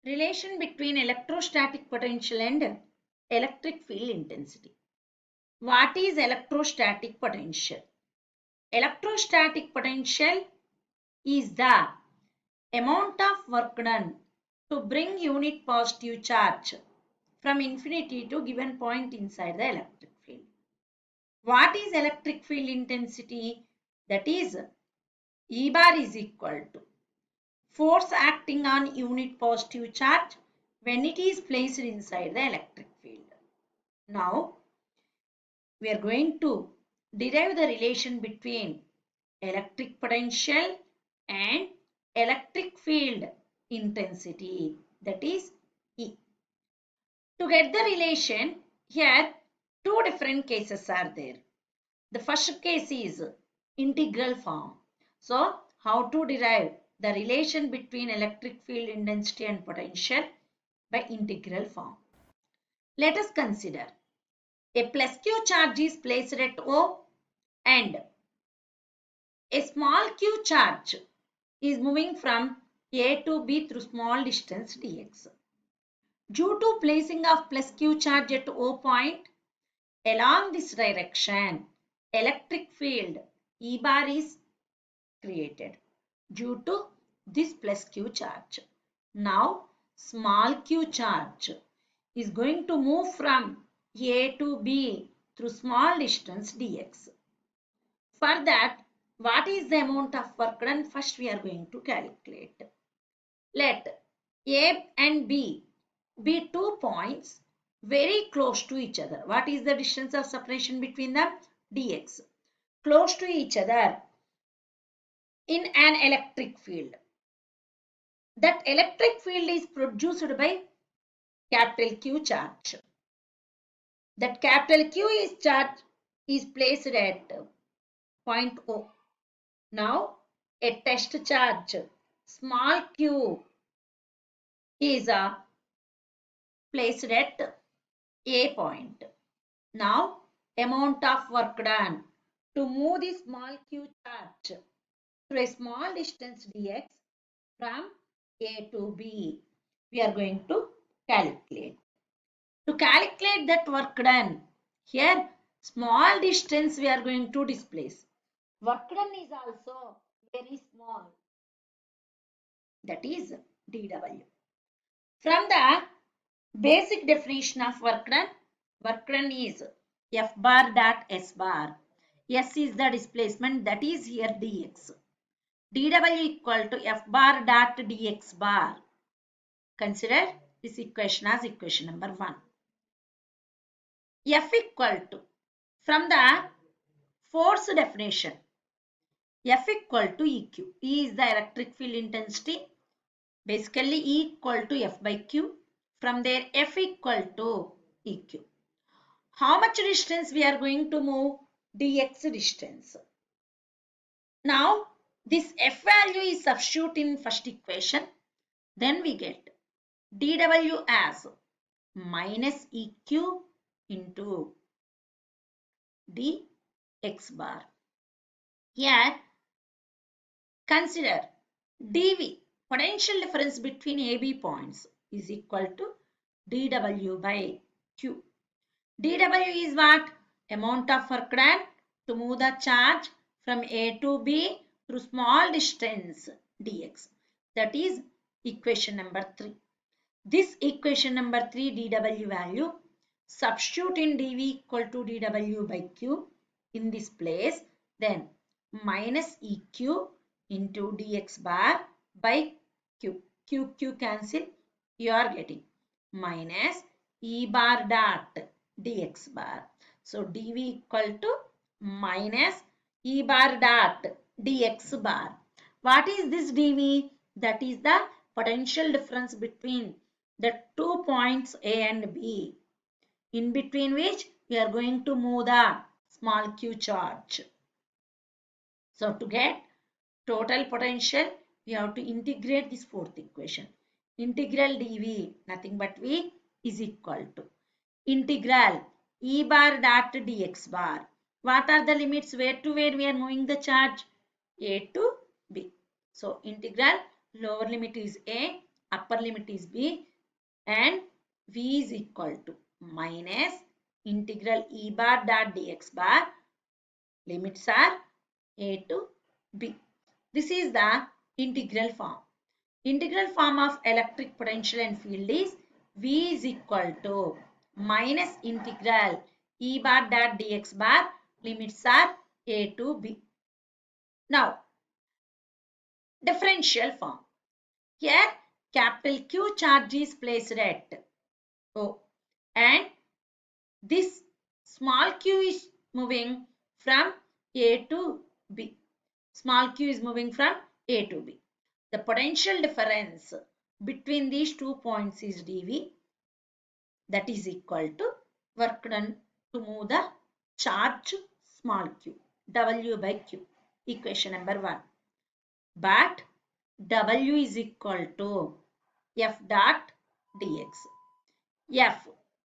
Relation between electrostatic potential and electric field intensity. What is electrostatic potential? Electrostatic potential is the amount of work done to bring unit positive charge from infinity to given point inside the electric field. What is electric field intensity? That is E bar is equal to force acting on unit positive charge when it is placed inside the electric field. Now, we are going to derive the relation between electric potential and electric field intensity, that is E. To get the relation, here two different cases are there. The first case is integral form. So, how to derive the relation between electric field intensity and potential? By integral form. Let us consider a plus q charge is placed at O and a small q charge is moving from A to B through small distance dx. Due to placing of plus q charge at O point along this direction, electric field E bar is created due to this plus q charge. Now, small q charge is going to move from A to B through small distance dx. For that, what is the amount of work done? First, we are going to calculate. Let A and B be 2 points very close to each other. What is the distance of separation between them? Dx. Close to each other in an electric field. That electric field is produced by capital Q charge. That capital Q is charge is placed at point O. Now, a test charge small q is placed at A point. Now, amount of work done to move the small q charge through a small distance dx from A to B, we are going to calculate. To calculate that work done, here small distance we are going to displace. Work done is also very small, that is dW. From the basic definition of work done is F bar dot S bar. S is the displacement, that is here dx. dW equal to F bar dot dx bar. Consider this equation as equation number 1. F equal to, from the force definition, F equal to EQ. E is the electric field intensity. Basically, E equal to F by Q. From there, F equal to EQ. How much distance we are going to move? Dx distance. Now, this F value is substitute in first equation. Then we get dW as minus EQ into dx bar. Here, consider dV, potential difference between AB points, is equal to dW by Q. dW is what? Amount of work done to move the charge from A to B through small distance dx. That is equation number 3. This equation number 3 dW value, substitute in dV equal to dW by Q in this place, then minus EQ into dx bar by Q. Q cancel, you are getting minus E bar dot dx bar. So dV equal to minus E bar dot dx bar. What is this dV? That is the potential difference between the 2 points A and B, in between which we are going to move the small q charge. So to get total potential, we have to integrate this fourth equation. Integral dV, nothing but V, is equal to integral E bar dot dx bar. What are the limits? Where to where we are moving the charge? A to B. So integral lower limit is A, upper limit is b, and v is equal to minus integral e bar dot dx bar. Limits are a to b. This is the integral form. Integral form of electric potential and field is v is equal to minus integral e bar dot dx bar. Limits are a to b. Now, differential form. Here, capital Q charge is placed at O, and this small q is moving from A to B. Small q is moving from A to B. The potential difference between these 2 points is dV. That is equal to work done to move the charge small q, W by Q. Equation number 1. But W is equal to F dot dx.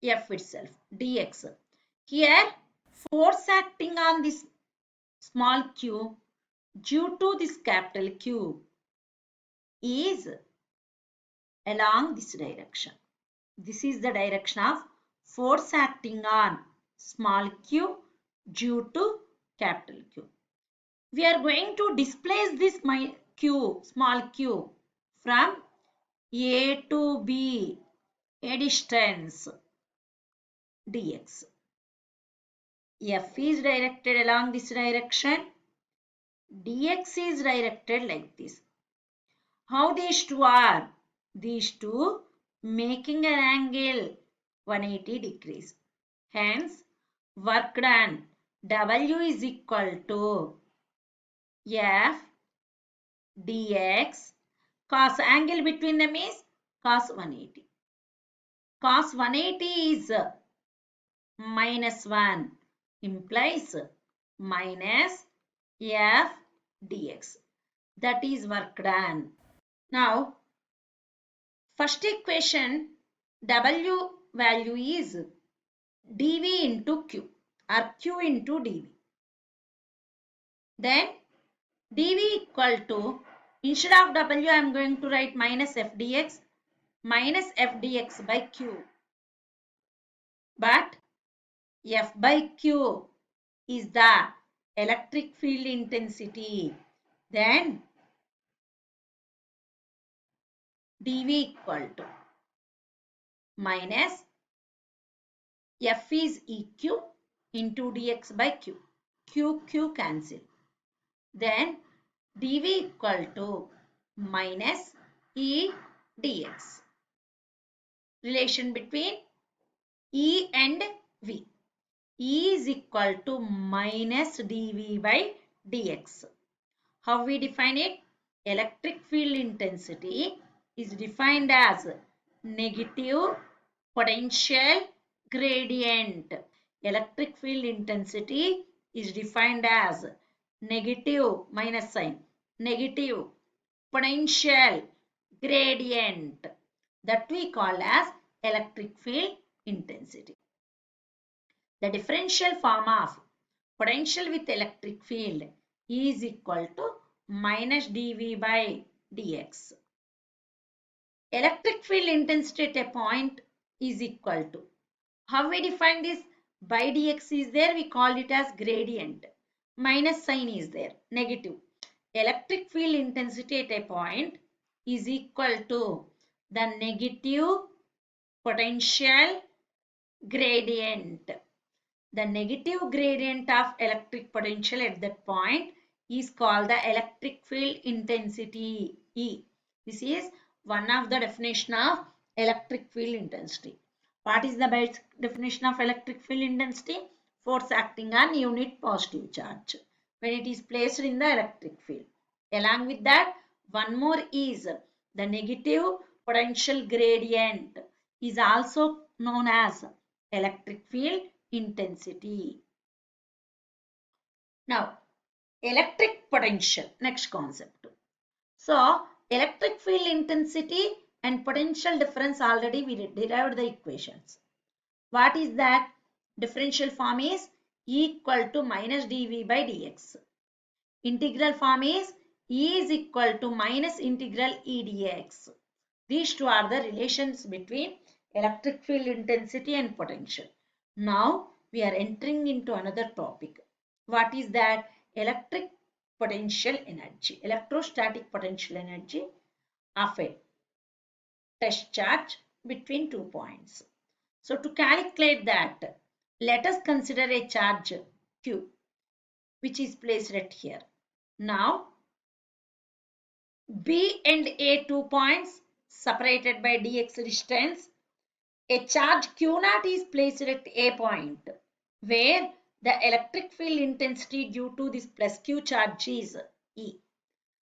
F itself, dx. Here, force acting on this small q due to this capital Q is along this direction. This is the direction of force acting on small q due to capital Q. We are going to displace this small q from A to B, a distance dx. F is directed along this direction. Dx is directed like this. How these two are? These two making an angle 180 degrees. Hence, work done W is equal to F dx. Cos angle between them is cos 180. Cos 180 is minus 1, implies minus F dx. That is work done. Now, first equation, W value is dV into Q or Q into dV. Then dV equal to, instead of W I am going to write minus F dx by Q. But F by Q is the electric field intensity. Then dV equal to minus F is EQ into dx by Q. Q cancel. Then dV equal to minus E dx. Relation between E and V. E is equal to minus dV by dx. How we define it? Electric field intensity is defined as negative potential gradient. Electric field intensity is defined as negative, minus sign, negative potential gradient, that we call as electric field intensity. The differential form of potential with electric field is equal to minus dV by dx. Electric field intensity at a point is equal to, how we define this? By dx is there, we call it as gradient. Minus sign is there, negative. Electric field intensity at a point is equal to the negative potential gradient. The negative gradient of electric potential at that point is called the electric field intensity, E. This is one of the definition of electric field intensity. What is the basic definition of electric field intensity? Force acting on unit positive charge when it is placed in the electric field. Along with that, one more is the negative potential gradient is also known as electric field intensity. Now, electric potential, next concept. So, electric field intensity and potential difference, already we derived the equations. What is that? Differential form is E equal to minus dV by dx. Integral form is E is equal to minus integral E dx. These two are the relations between electric field intensity and potential. Now we are entering into another topic. What is that? Electric potential energy, electrostatic potential energy of a test charge between 2 points. So to calculate that, let us consider a charge Q which is placed right here. Now B and A 2 points separated by dx distance. A charge Q0 is placed at A point where the electric field intensity due to this plus Q charge is E.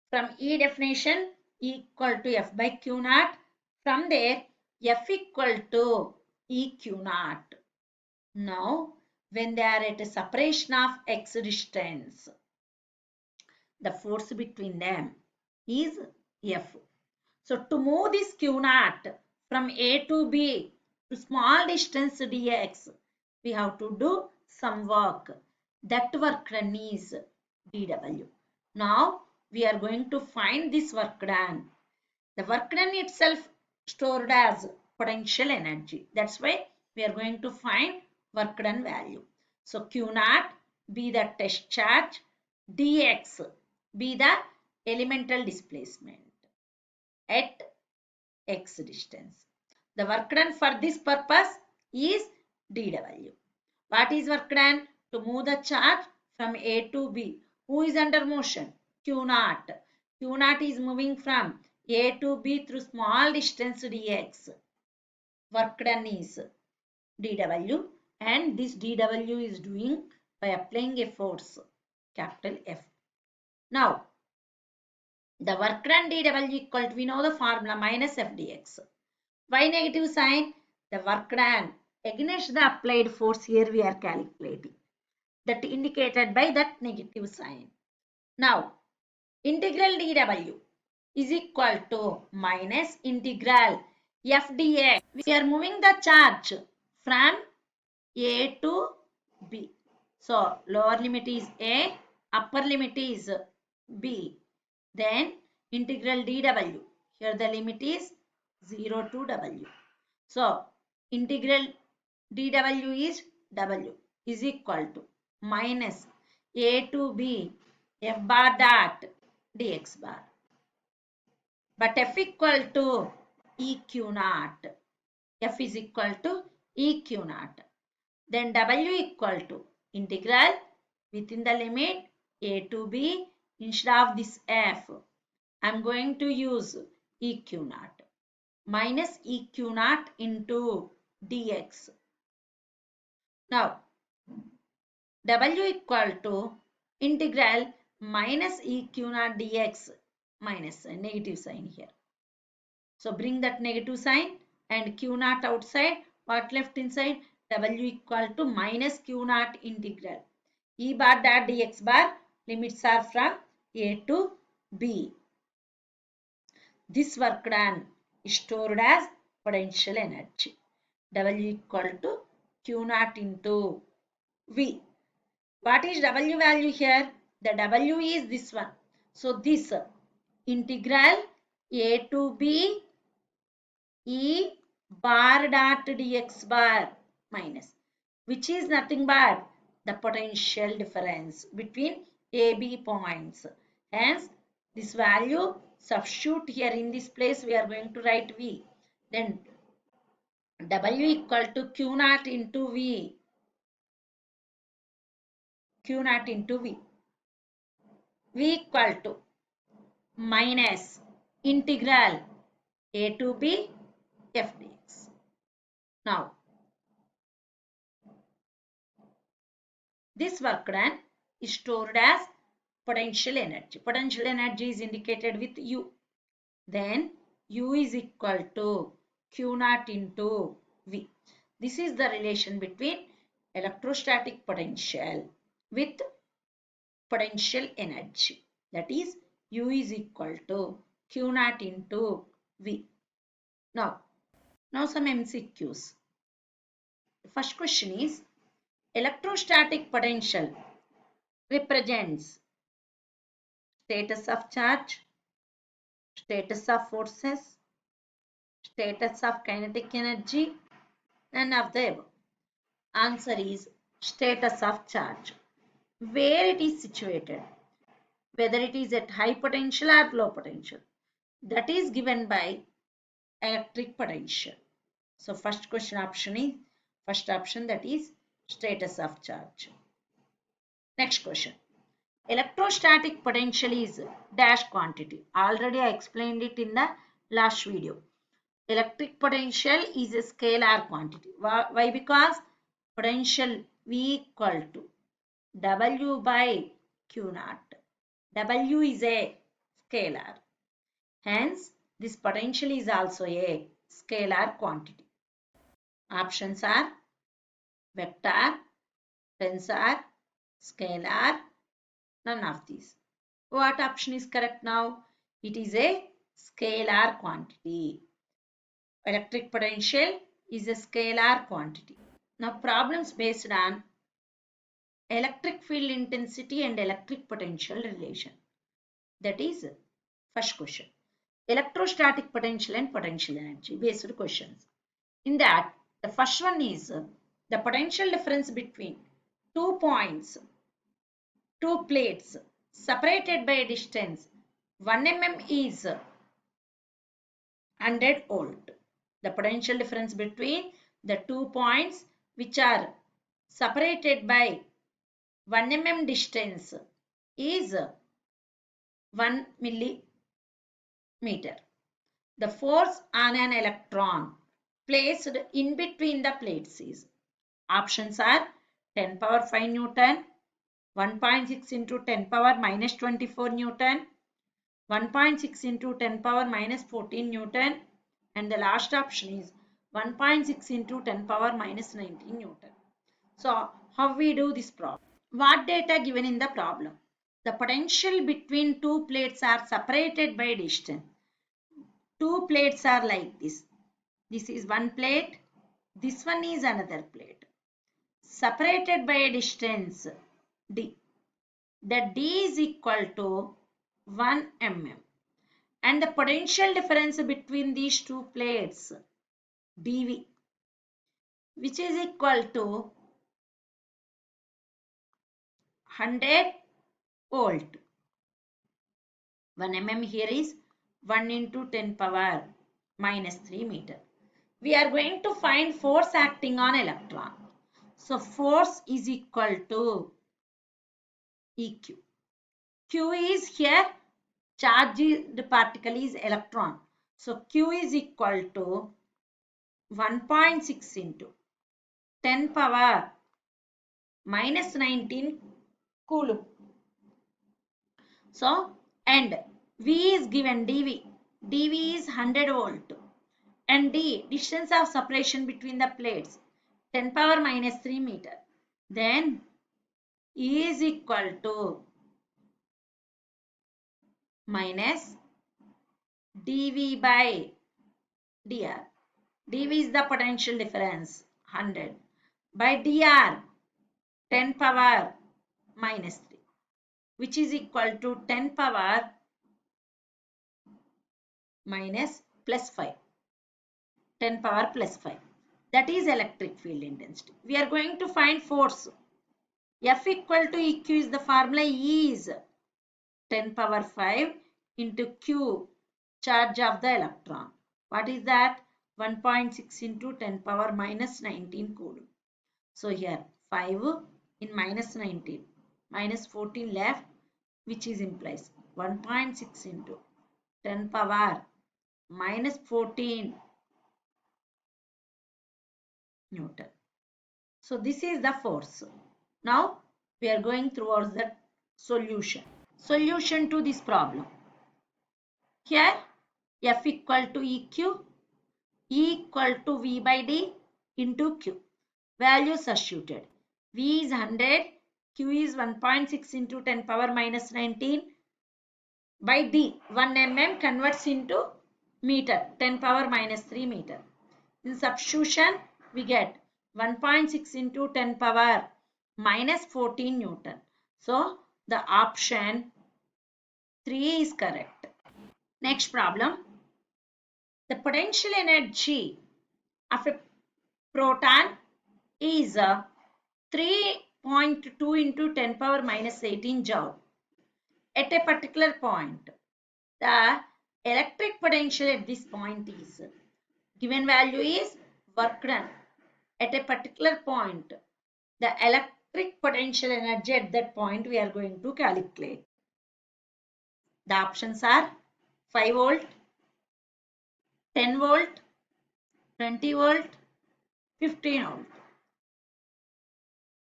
From E definition, E equal to F by Q0. From there, F equal to E Q0. Now, when they are at a separation of x distance, the force between them is F. So, to move this Q0 from A to B to small distance dx, we have to do some work. That work done is dW. Now, we are going to find this work done. The work done itself stored as potential energy. That's why we are going to find work done value. So Q0 be the test charge, dx be the elemental displacement at x distance. The work done for this purpose is dW. What is work done? To move the charge from A to B. Who is under motion? Q0. Q0 is moving from A to B through small distance dx. Work done is dW, and this dW is doing by applying a force, capital F. Now, the work done dW equal to, we know the formula, minus F dx. Why negative sign? The work done against the applied force here we are calculating. That indicated by that negative sign. Now, integral dW is equal to minus integral F dx. We are moving the charge from A to B. So, lower limit is A, upper limit is B. Then, integral dW. Here the limit is 0 to W. So, integral dW is W is equal to minus A to B F bar dot dx bar. But F equal to EQ0. F is equal to EQ0. Then W equal to integral within the limit A to B. Instead of this F, I am going to use EQ0 minus EQ0 into dx. Now, W equal to integral minus EQ0 dx minus negative sign here. So, bring that negative sign and Q0 outside. What left inside? W equal to minus Q0 integral. E bar dot dx bar, limits are from A to B. This work done is stored as potential energy. W equal to Q0 into V. What is W value here? The W is this one. So this integral A to B E bar dot dx bar minus, which is nothing but the potential difference between AB points. Hence, this value substitute here in this place, we are going to write V. Then W equal to Q0 into V. Q0 into V. V equal to minus integral A to B F dx. Now, this work done is stored as potential energy. Potential energy is indicated with U. Then U is equal to Q0 into V. This is the relation between electrostatic potential with potential energy. That is U is equal to Q0 into V. Now some MCQs. The first question is, electrostatic potential represents status of charge, status of forces, Status of kinetic energy? None of the above. Answer is status of charge. Where it is situated, whether it is at high potential or low potential, that is given by electric potential. So first option that is status of charge. Next question. Electrostatic potential is dash quantity. Already I explained it in the last video. Electric potential is a scalar quantity. Why? Because potential V equal to W by Q naught. W is a scalar. Hence, this potential is also a scalar quantity. Options are vector, tensor, scalar, none of these. What option is correct now? It is a scalar quantity. Electric potential is a scalar quantity. Now problems based on electric field intensity and electric potential relation. That is first question. Electrostatic potential and potential energy based questions. In that, the first one is the potential difference between 2 points, 2 plates separated by a distance 1 mm is 100 volt. The potential difference between the 2 points which are separated by 1 mm distance is 1 millimeter. The force on an electron placed in between the plates is, options are 10 power 5 Newton, 1.6 into 10 power minus 24 Newton, 1.6 into 10 power minus 14 Newton, and the last option is 1.6 into 10 power minus 19 Newton. So, how we do this problem? What data given in the problem? The potential between two plates are separated by distance. Two plates are like this. This is one plate. This one is another plate. Separated by a distance d. The d is equal to 1 mm. And the potential difference between these two plates dV, which is equal to 100 volt. 1 mm here is 1 into 10 power minus 3 meter. We are going to find force acting on electron. So force is equal to EQ. Q is here, charged particle is electron. So Q is equal to 1.6 into 10 power minus 19 coulomb. So, and V is given dV. dV is 100 volt. And D, distance of separation between the plates, 10 power minus 3 meter. Then E is equal to minus dV by dr. dV is the potential difference, 100, by dr, 10 power minus 3, which is equal to 10 power minus plus 5. 10 power plus 5. That is electric field intensity. We are going to find force. F equal to EQ is the formula. E is 10 power 5 into Q, charge of the electron. What is that? 1.6 into 10 power minus 19 coulomb. So here 5 in minus 19, minus 14 left, which is implies 1.6 into 10 power minus 14 Newton. So this is the force. Now we are going towards the solution. Solution to this problem. Here F equal to EQ, E equal to V by D into Q. Value substituted. V is 100, Q is 1.6 into 10 power minus 19 by D. 1 mm converts into meter, 10 power minus 3 meter. In substitution, we get 1.6 into 10 power minus 14 Newton. So, the option 3 is correct. Next problem. The potential energy of a proton is 3.2 into 10 power minus 18 joule. At a particular point, the electric potential at this point is given value is work done. At a particular point, the electric potential energy at that point we are going to calculate. The options are 5 volt, 10 volt, 20 volt, 15 volt.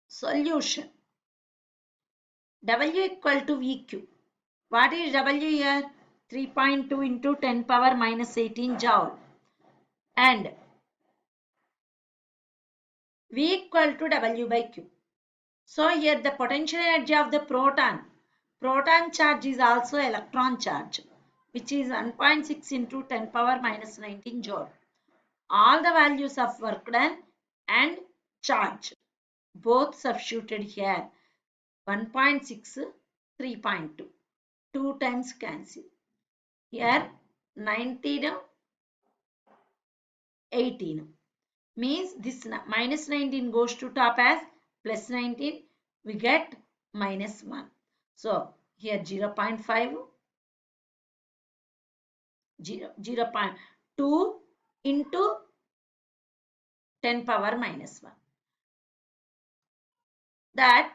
Solution. W equal to VQ. What is W here? 3.2 into 10 power minus 18 joule. And V equal to W by Q. So here the potential energy of the proton charge is also electron charge, which is 1.6 into 10 power minus 19 joule. All the values of work done and charge both substituted here. 1.6, 3.2. 2 times cancel. Here 19, 18. Means this minus 19 goes to top as plus 19. We get minus 1. So here 0 0.5, 0.2 into 10 power minus 1. That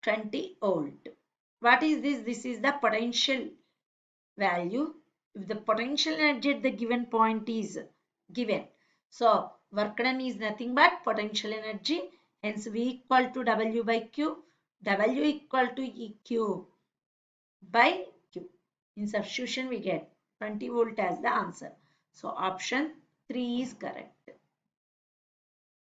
20 volt. What is this? This is the potential value. If the potential energy at the given point is given, so work done is nothing but potential energy. Hence V equal to W by Q. W equal to EQ by Q. In substitution we get 20 volt as the answer. So option 3 is correct.